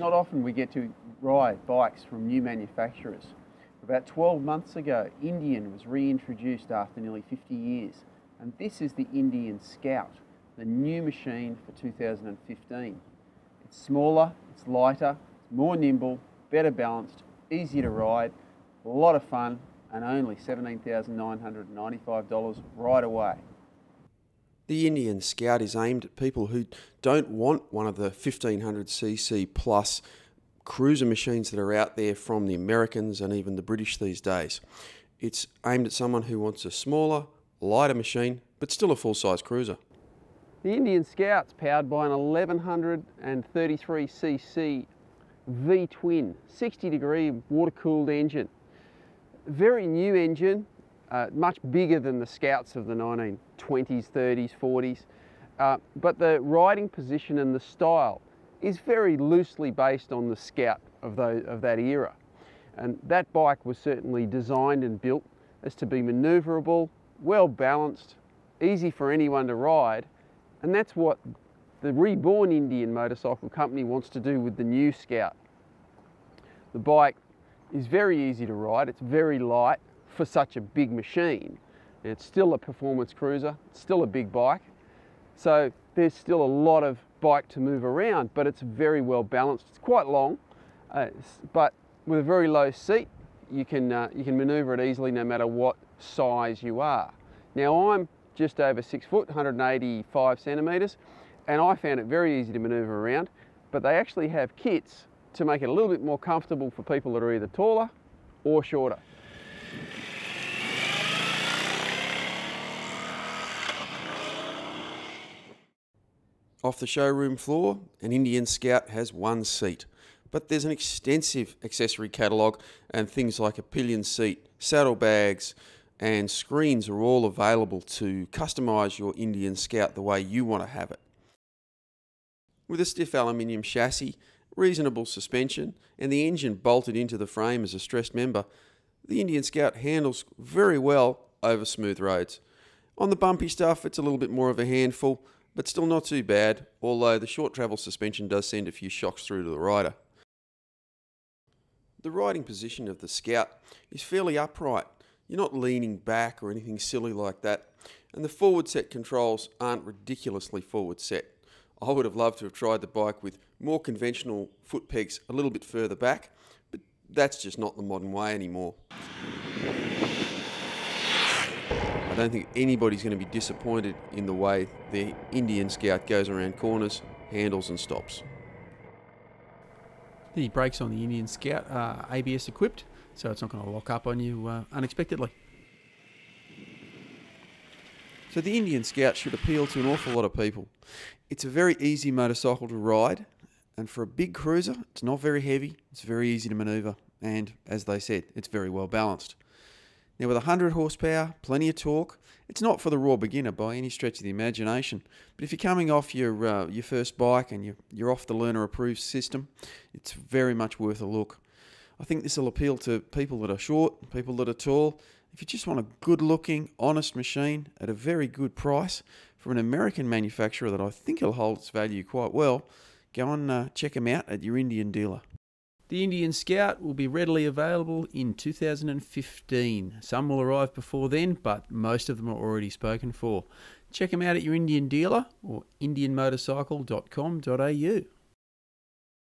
not often we get to ride bikes from new manufacturers. About 12 months ago, Indian was reintroduced after nearly 50 years, and this is the Indian Scout, the new machine for 2015. It's smaller, it's lighter, it's more nimble, better balanced, easier to ride, a lot of fun, and only $17,995 right away. The Indian Scout is aimed at people who don't want one of the 1500cc plus cruiser machines that are out there from the Americans and even the British these days. It's aimed at someone who wants a smaller, lighter machine, but still a full-size cruiser. The Indian Scout's powered by an 1133cc V-twin, 60-degree water-cooled engine. Very new engine, much bigger than the Scouts of the 1920s, 30s, 40s. But the riding position and the style is very loosely based on the Scout of that era. And that bike was certainly designed and built as to be manoeuvrable, well balanced, easy for anyone to ride. And that's what the reborn Indian Motorcycle Company wants to do with the new Scout. The bike is very easy to ride, it's very light for such a big machine. It's still a performance cruiser, it's still a big bike. So there's still a lot of bike to move around, but it's very well balanced. It's quite long, but with a very low seat, you can maneuver it easily no matter what size you are. Now I'm just over 6 foot, 185 centimetres, and I found it very easy to manoeuvre around, but they actually have kits to make it a little bit more comfortable for people that are either taller or shorter. Off the showroom floor, an Indian Scout has one seat, but there's an extensive accessory catalogue, and things like a pillion seat, saddlebags and screens are all available to customise your Indian Scout the way you want to have it. With a stiff aluminium chassis, reasonable suspension and the engine bolted into the frame as a stressed member, the Indian Scout handles very well over smooth roads. On the bumpy stuff, it's a little bit more of a handful, but still not too bad, although the short travel suspension does send a few shocks through to the rider. The riding position of the Scout is fairly upright. You're not leaning back or anything silly like that, and the forward set controls aren't ridiculously forward set. I would have loved to have tried the bike with more conventional foot pegs a little bit further back, but that's just not the modern way anymore. I don't think anybody's going to be disappointed in the way the Indian Scout goes around corners, handles and stops. The brakes on the Indian Scout are ABS equipped, so it's not going to lock up on you unexpectedly. So the Indian Scout should appeal to an awful lot of people. It's a very easy motorcycle to ride, and for a big cruiser, it's not very heavy, it's very easy to manoeuvre, and as they said, it's very well balanced. Now with 100 horsepower, plenty of torque, it's not for the raw beginner by any stretch of the imagination, but if you're coming off your first bike and you're off the learner approved system, it's very much worth a look. I think this will appeal to people that are short, people that are tall. If you just want a good looking, honest machine at a very good price from an American manufacturer that I think will hold its value quite well, go and check them out at your Indian dealer. The Indian Scout will be readily available in 2015. Some will arrive before then, but most of them are already spoken for. Check them out at your Indian dealer or indianmotorcycle.com.au.